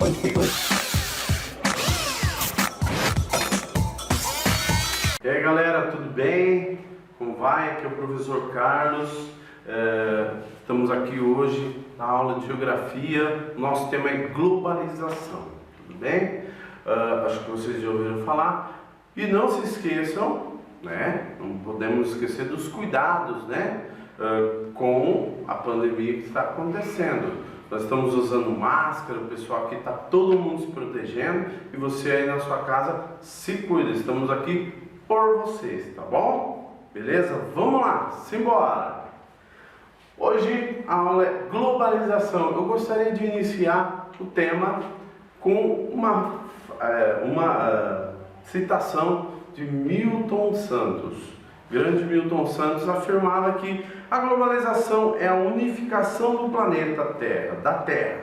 E aí galera, tudo bem? Como vai? Aqui é o professor Carlos. Estamos aqui hoje na aula de geografia. Nosso tema é globalização, tudo bem? Acho que vocês já ouviram falar. E não se esqueçam, né? Não podemos esquecer dos cuidados, né? Com a pandemia que está acontecendo. Nós estamos usando máscara, o pessoal aqui está todo mundo se protegendo e você aí na sua casa se cuida. Estamos aqui por vocês, tá bom? Beleza? Vamos lá, simbora! Hoje a aula é globalização. Eu gostaria de iniciar o tema com uma citação de Milton Santos. Grande Milton Santos afirmava que a globalização é a unificação do planeta Terra, da Terra,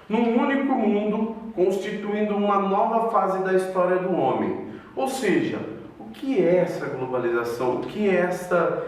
num único mundo, constituindo uma nova fase da história do homem. Ou seja, o que é essa globalização? O que é essa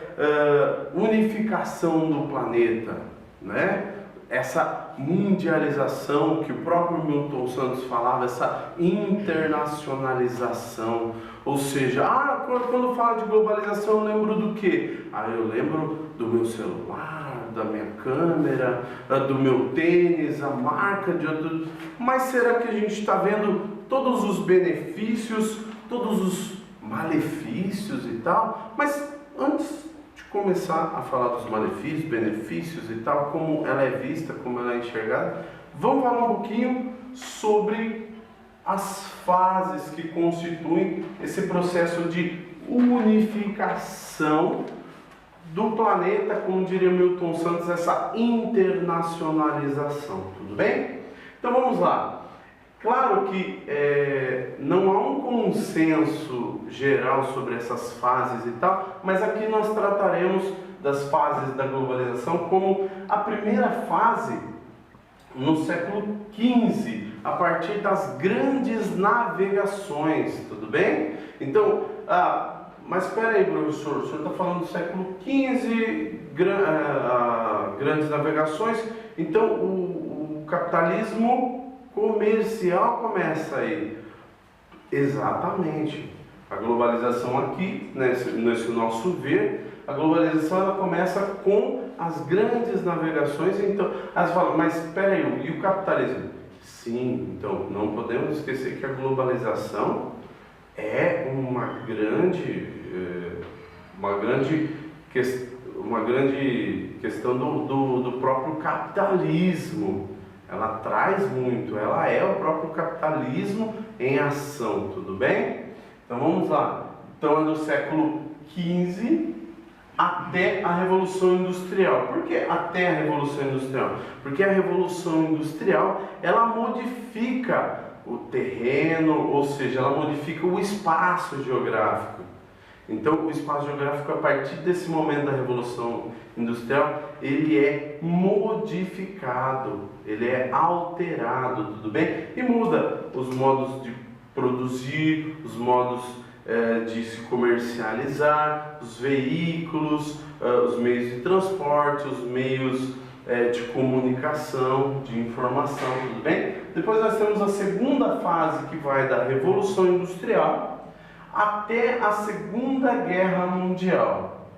unificação do planeta, né? Essa mundialização que o próprio Milton Santos falava, essa internacionalização. Ou seja, quando fala de globalização eu lembro do quê? Eu lembro do meu celular, da minha câmera, do meu tênis, a marca de outro. Mas será que a gente está vendo todos os benefícios, todos os malefícios e tal? Mas antes de começar a falar dos malefícios, benefícios e tal, como ela é vista, como ela é enxergada, vamos falar um pouquinho sobre as fases que constituem esse processo de unificação do planeta, como diria Milton Santos, essa internacionalização, tudo bem? Então vamos lá. Claro que não há um consenso geral sobre essas fases e tal, mas aqui nós trataremos das fases da globalização como a primeira fase no século XV, a partir das grandes navegações, tudo bem? Então, mas espera aí, professor, o senhor está falando do século XV, grandes navegações, então o capitalismo comercial começa aí. Exatamente. A globalização aqui, nesse nosso ver, a globalização ela começa com as grandes navegações. Então, elas falam, mas espera aí, e o capitalismo? Sim, então não podemos esquecer que a globalização é uma grande questão do próprio capitalismo. Ela traz muito, ela é o próprio capitalismo em ação, tudo bem? Então vamos lá. Então é do século XV até a Revolução Industrial. Por que até a Revolução Industrial? Porque a Revolução Industrial, ela modifica o terreno, ou seja, ela modifica o espaço geográfico. Então, o espaço geográfico, a partir desse momento da Revolução Industrial, ele é modificado, ele é alterado, tudo bem? E muda os modos de produzir, os modos de se comercializar, os veículos, os meios de transporte, os meios de comunicação, de informação, tudo bem? Depois nós temos a segunda fase, que vai da Revolução Industrial até a Segunda Guerra Mundial.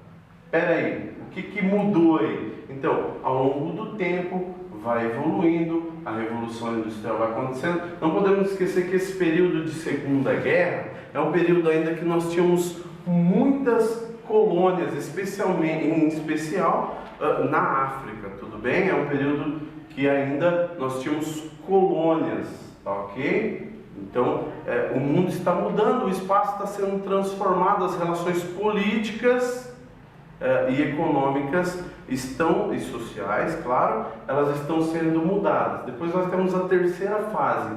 Espera aí, o que mudou aí? Então, ao longo do tempo, vai evoluindo, a Revolução Industrial vai acontecendo. Não podemos esquecer que esse período de Segunda Guerra é um período ainda que nós tínhamos muitas colônias, em especial na África, tudo bem? É um período que ainda nós tínhamos colônias, tá ok? Então, o mundo está mudando, o espaço está sendo transformado, as relações políticas e econômicas e sociais, claro, elas estão sendo mudadas. Depois nós temos a terceira fase.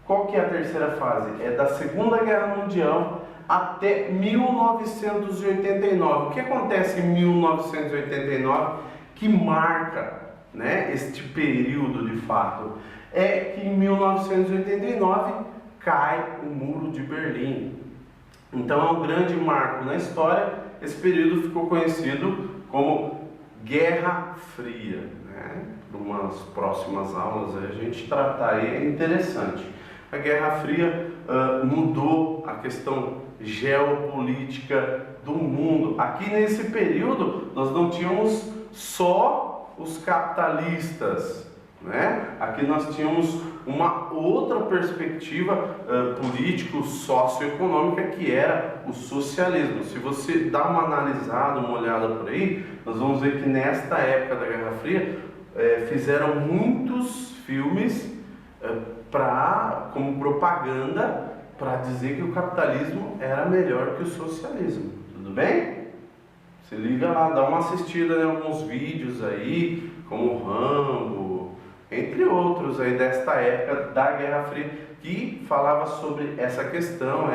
Qual que é a terceira fase? É da Segunda Guerra Mundial até 1989. O que acontece em 1989 que marca, né, este período de fato? É que em 1989 cai o Muro de Berlim. Então é um grande marco na história. Esse período ficou conhecido como Guerra Fria, né? para umas próximas aulas a gente tratar aí, é interessante. A Guerra Fria mudou a questão geopolítica do mundo. Aqui nesse período nós não tínhamos só os capitalistas, né? Aqui nós tínhamos uma outra perspectiva político-socioeconômica, que era o socialismo. Se você dá uma analisada, uma olhada por aí, nós vamos ver que nesta época da Guerra Fria fizeram muitos filmes como propaganda para dizer que o capitalismo era melhor que o socialismo. Tudo bem? Se liga lá, dá uma assistida em alguns vídeos aí, como Rambo, entre outros aí desta época da Guerra Fria, que falava sobre essa questão,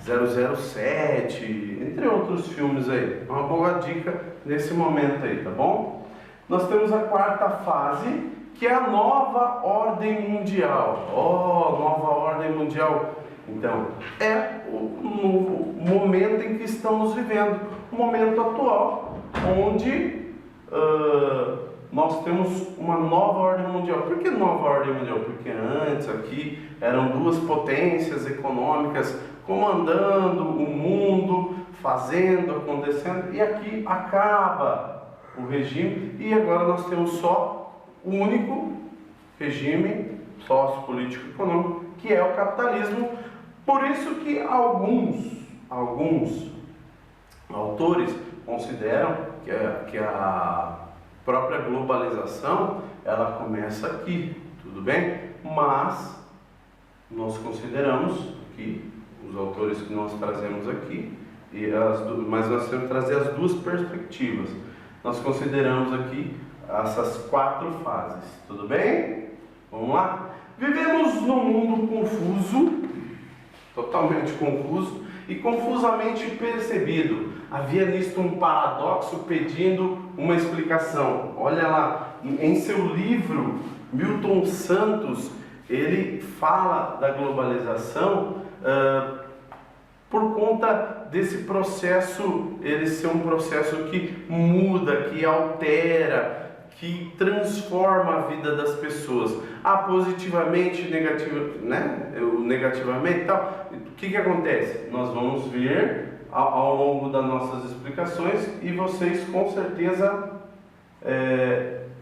007, entre outros filmes aí. Uma boa dica nesse momento aí, tá bom? Nós temos a quarta fase, que é a nova ordem mundial. Nova ordem mundial. Então, é o novo momento em que estamos vivendo, o momento atual, onde nós temos uma nova ordem mundial. Por que nova ordem mundial? Porque antes aqui eram duas potências econômicas comandando o mundo, fazendo, acontecendo, e aqui acaba o regime e agora nós temos só o único regime sociopolítico-econômico, que é o capitalismo. Por isso que alguns autores consideram que a própria globalização ela começa aqui, tudo bem? Mas nós consideramos que os autores que nós trazemos aqui, mas nós temos que trazer as duas perspectivas. Nós consideramos aqui essas quatro fases, tudo bem? Vamos lá? Vivemos num mundo confuso, totalmente confuso e confusamente percebido. Havia nisto um paradoxo pedindo uma explicação. Olha lá, em seu livro, Milton Santos, ele fala da globalização por conta desse processo, ele ser um processo que muda, que altera, que transforma a vida das pessoas, positivamente, negativamente e tal. O que acontece? Nós vamos ver ao longo das nossas explicações, e vocês com certeza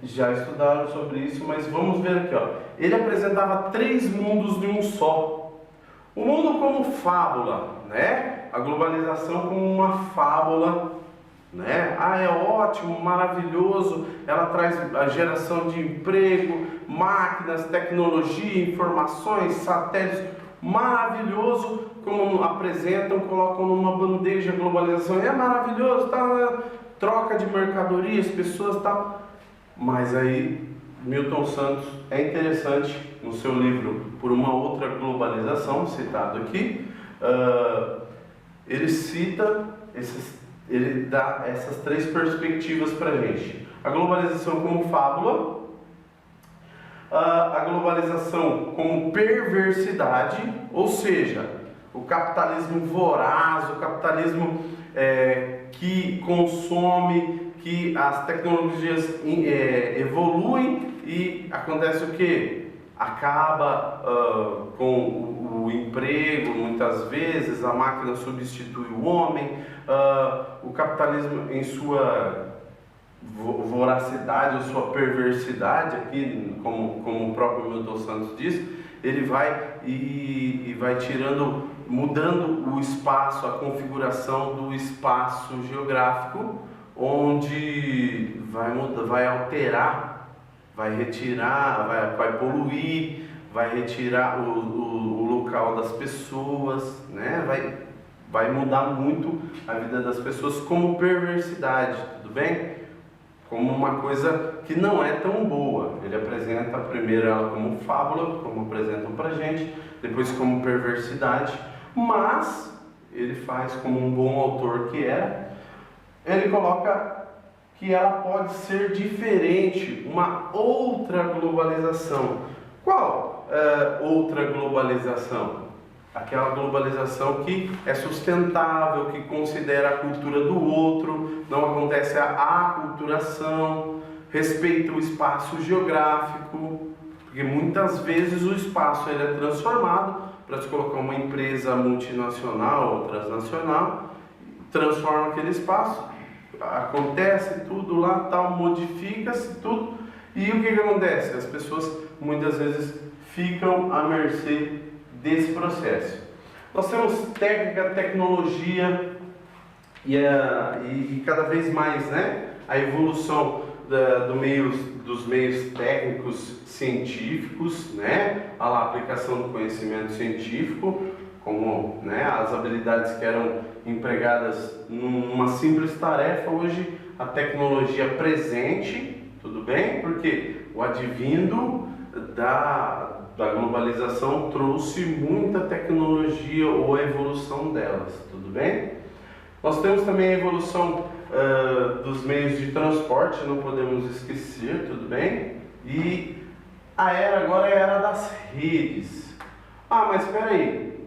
já estudaram sobre isso, mas vamos ver aqui, Ele apresentava 3 mundos de um só. O mundo como fábula, né? A globalização como uma fábula, né? É ótimo, maravilhoso, ela traz a geração de emprego, máquinas, tecnologia, informações, satélites, maravilhoso, como apresentam, colocam numa bandeja a globalização, é maravilhoso, tá? Troca de mercadorias, pessoas, tal. Mas aí Milton Santos é interessante no seu livro Por uma Outra Globalização, citado aqui, ele cita ele dá essas 3 perspectivas para a gente: a globalização como fábula, a globalização como perversidade, ou seja, o capitalismo voraz, o capitalismo que consome, que as tecnologias evoluem e acontece o quê? Acaba com o emprego, muitas vezes, a máquina substitui o homem, o capitalismo em sua voracidade ou sua perversidade, aqui, como o próprio Milton Santos diz, ele vai e vai mudando o espaço, a configuração do espaço geográfico, onde vai alterar, vai retirar, vai poluir, vai retirar o local das pessoas, né? Vai mudar muito a vida das pessoas como perversidade, tudo bem? Como uma coisa que não é tão boa. Ele apresenta primeiro ela como fábula, como apresentam pra gente, depois como perversidade, mas ele faz como um bom autor que é, ele coloca que ela pode ser diferente, uma outra globalização. Qual outra globalização? Aquela globalização que é sustentável, que considera a cultura do outro, não acontece a aculturação, respeita o espaço geográfico, porque muitas vezes o espaço ele é transformado para se colocar uma empresa multinacional ou transnacional, transforma aquele espaço, acontece tudo lá, tal, modifica-se tudo, e o que acontece? As pessoas muitas vezes ficam à mercê desse processo. Nós temos técnica, tecnologia e cada vez mais, né, a evolução dos meios técnicos científicos, né, a aplicação do conhecimento científico, como, né, as habilidades que eram empregadas numa simples tarefa, hoje a tecnologia presente, tudo bem? Porque o advindo da globalização trouxe muita tecnologia ou a evolução delas, tudo bem? Nós temos também a evolução dos meios de transporte, não podemos esquecer, tudo bem? E a era agora é a era das redes. Ah, mas espera aí,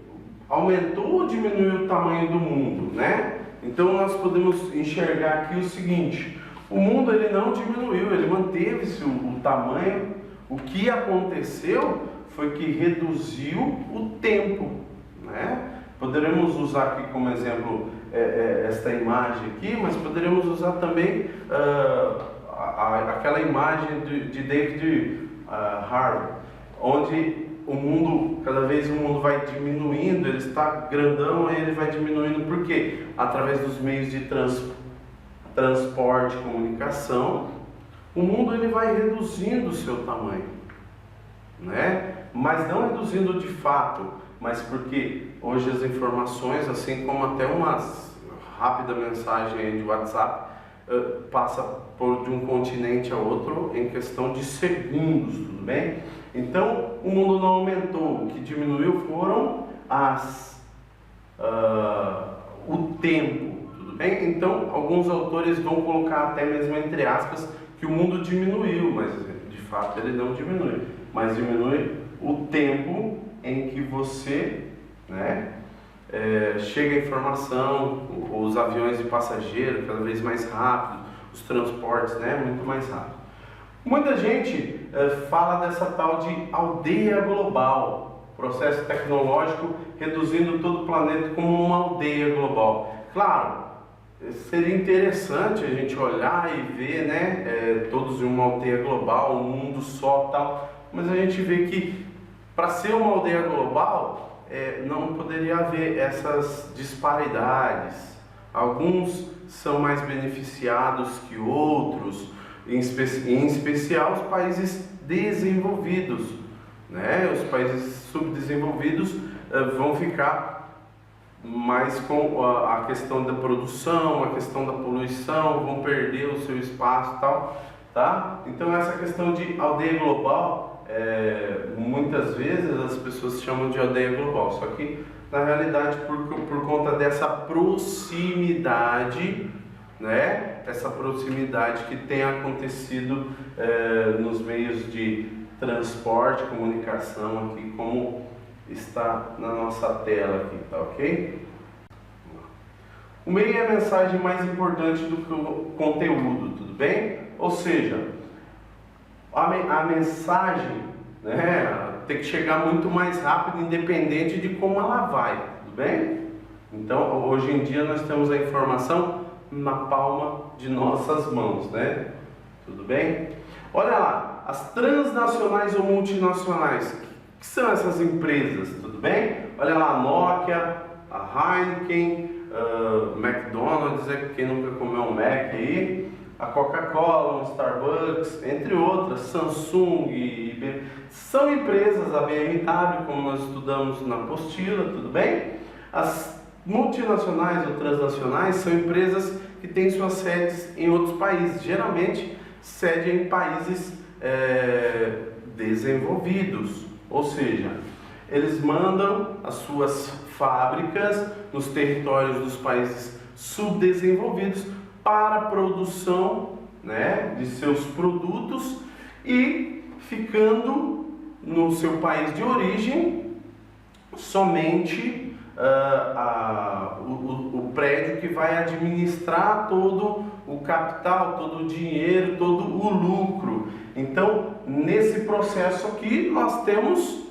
aumentou ou diminuiu o tamanho do mundo, né? Então nós podemos enxergar aqui o seguinte: o mundo ele não diminuiu, ele manteve-se o tamanho. O que aconteceu foi que reduziu o tempo, né? Poderemos usar aqui como exemplo esta imagem aqui, mas poderemos usar também aquela imagem de David Harvey, onde o mundo, cada vez o mundo vai diminuindo, ele está grandão, aí ele vai diminuindo, por quê? Através dos meios de transporte, comunicação, o mundo ele vai reduzindo o seu tamanho, né? Mas não reduzindo de fato, mas porque hoje as informações, assim como até uma rápida mensagem de WhatsApp, passa de um continente a outro em questão de segundos, tudo bem? Então o mundo não aumentou, o que diminuiu foram o tempo, tudo bem? Então alguns autores vão colocar até mesmo entre aspas que o mundo diminuiu, mas de fato ele não diminui, mas diminui o tempo em que você, né, chega a informação, os aviões de passageiro cada vez mais rápido, os transportes, né, muito mais rápido. Muita gente fala dessa tal de aldeia global, processo tecnológico reduzindo todo o planeta como uma aldeia global. Claro, seria interessante a gente olhar e ver, né, todos em uma aldeia global, um mundo só, tal, mas a gente vê que para ser uma aldeia global não poderia haver essas disparidades. Alguns são mais beneficiados que outros, em especial os países desenvolvidos, né? Os países subdesenvolvidos vão ficar mais com a questão da produção, a questão da poluição, vão perder o seu espaço e tal, tá? Então essa questão de aldeia global, muitas vezes as pessoas chamam de aldeia global, só que na realidade por conta dessa proximidade, né? Essa proximidade que tem acontecido nos meios de transporte, comunicação aqui, como está na nossa tela aqui, tá ok? O meio é a mensagem mais importante do que o conteúdo, tudo bem? Ou seja, a mensagem, né, tem que chegar muito mais rápido, independente de como ela vai, tudo bem? Então, hoje em dia nós temos a informação na palma de nossas mãos, né? Tudo bem? Olha lá, as transnacionais ou multinacionais, o que são essas empresas, tudo bem? Olha lá, a Nokia, a Heineken, McDonald's, quem nunca comeu um Mac aí, a Coca-Cola, o Starbucks, entre outras, Samsung, IBM, são empresas, a BMW, como nós estudamos na apostila, tudo bem? As multinacionais ou transnacionais são empresas que têm suas sedes em outros países, geralmente sede em países desenvolvidos, ou seja, eles mandam as suas fábricas nos territórios dos países subdesenvolvidos para a produção, né, de seus produtos e ficando no seu país de origem somente o prédio que vai administrar todo o capital, todo o dinheiro, todo o lucro. Então, nesse processo aqui, nós temos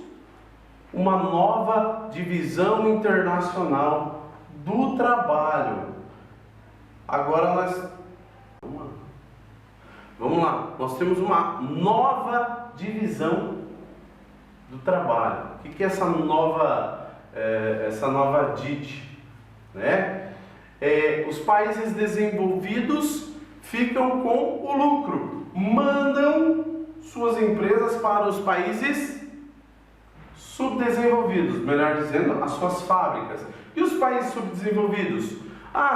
uma nova divisão internacional do trabalho. Agora vamos lá, nós temos uma nova divisão do trabalho. O que é essa nova DIT? Né? Os países desenvolvidos ficam com o lucro, mandam suas empresas para os países subdesenvolvidos, melhor dizendo, as suas fábricas. E os países subdesenvolvidos?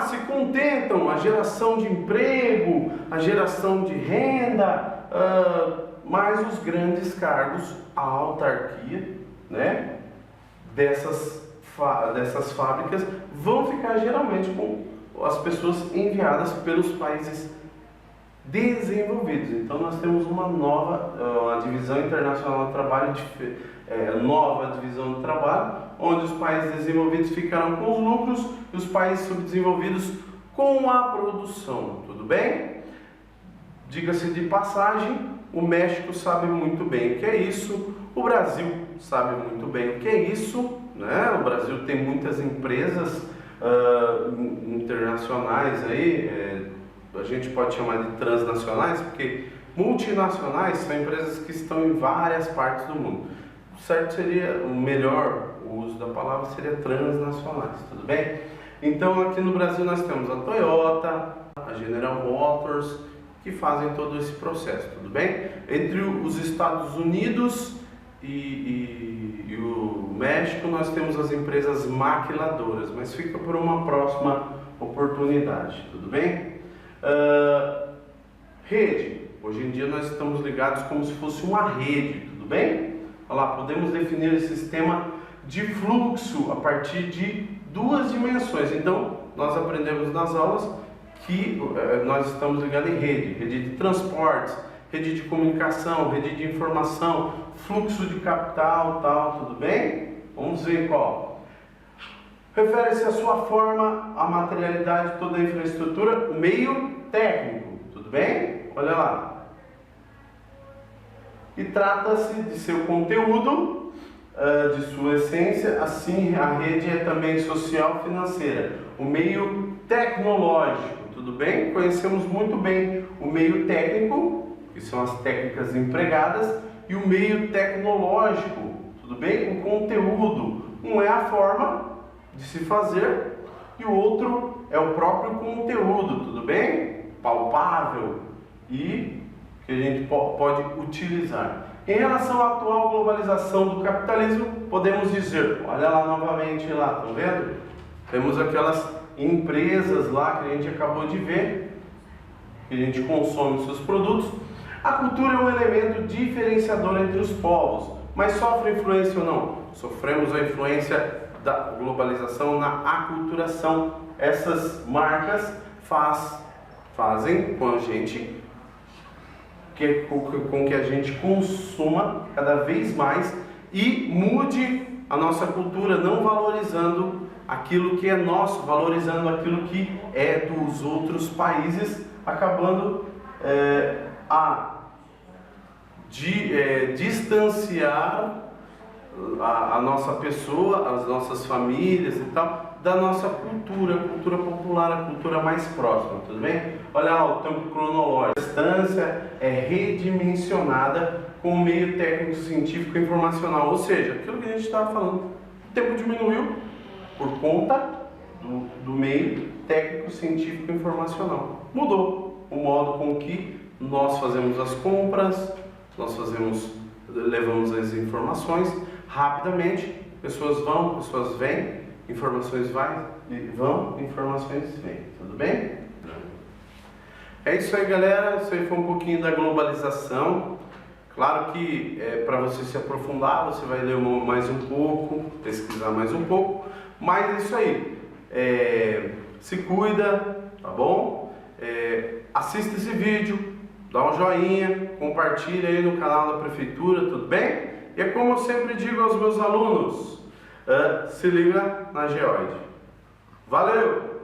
Se contentam a geração de emprego, a geração de renda, mas os grandes cargos, a autarquia, né, dessas fábricas vão ficar geralmente com as pessoas enviadas pelos países desenvolvidos. Então nós temos uma divisão internacional do trabalho, nova divisão do trabalho, onde os países desenvolvidos ficarão com os lucros e os países subdesenvolvidos com a produção. Tudo bem? Diga-se de passagem, o México sabe muito bem o que é isso, o Brasil sabe muito bem o que é isso, né? O Brasil tem muitas empresas internacionais aí, a gente pode chamar de transnacionais, porque multinacionais são empresas que estão em várias partes do mundo. O certo seria, o melhor uso da palavra seria transnacionais, tudo bem? Então aqui no Brasil nós temos a Toyota, a General Motors, que fazem todo esse processo, tudo bem? Entre os Estados Unidos e o México nós temos as empresas maquiladoras, mas fica por uma próxima oportunidade, tudo bem? Rede, hoje em dia nós estamos ligados como se fosse uma rede, tudo bem? Olha lá, podemos definir esse sistema de fluxo a partir de duas dimensões. Então, nós aprendemos nas aulas que nós estamos ligados em rede de transportes, rede de comunicação, rede de informação, fluxo de capital, tal, tudo bem? Vamos ver qual. Refere-se à sua forma, à materialidade, toda a infraestrutura, o meio técnico, tudo bem? Olha lá. E trata-se de seu conteúdo, de sua essência, assim a rede é também social financeira, o meio tecnológico, tudo bem? Conhecemos muito bem o meio técnico, que são as técnicas empregadas, e o meio tecnológico, tudo bem? O conteúdo, um é a forma de se fazer e o outro é o próprio conteúdo, tudo bem? Palpável e que a gente pode utilizar. Em relação à atual globalização do capitalismo, podemos dizer, olha lá novamente lá, estão vendo? Temos aquelas empresas lá que a gente acabou de ver, que a gente consome seus produtos. A cultura é um elemento diferenciador entre os povos, mas sofre influência ou não? Sofremos a influência da globalização na aculturação. Essas marcas fazem com que a gente consuma cada vez mais e mude a nossa cultura, não valorizando aquilo que é nosso, valorizando aquilo que é dos outros países, acabando distanciar a nossa pessoa, as nossas famílias e tal, da nossa cultura, a cultura popular, a cultura mais próxima, tudo bem? Olha lá o tempo cronológico. A distância é redimensionada com o meio técnico, científico e informacional, ou seja, aquilo que a gente estava falando, o tempo diminuiu por conta do meio técnico, científico e informacional. Mudou o modo com que nós fazemos as compras, levamos as informações rapidamente, pessoas vão, pessoas vêm, informações vão, informações vêm, tudo bem? É isso aí, galera, isso aí foi um pouquinho da globalização. Claro que para você se aprofundar, você vai ler mais um pouco, pesquisar mais um pouco, mas é isso aí, se cuida, tá bom? Assista esse vídeo, dá um joinha, compartilha aí no canal da Prefeitura, tudo bem? E é como eu sempre digo aos meus alunos, Se liga na geoide. Valeu!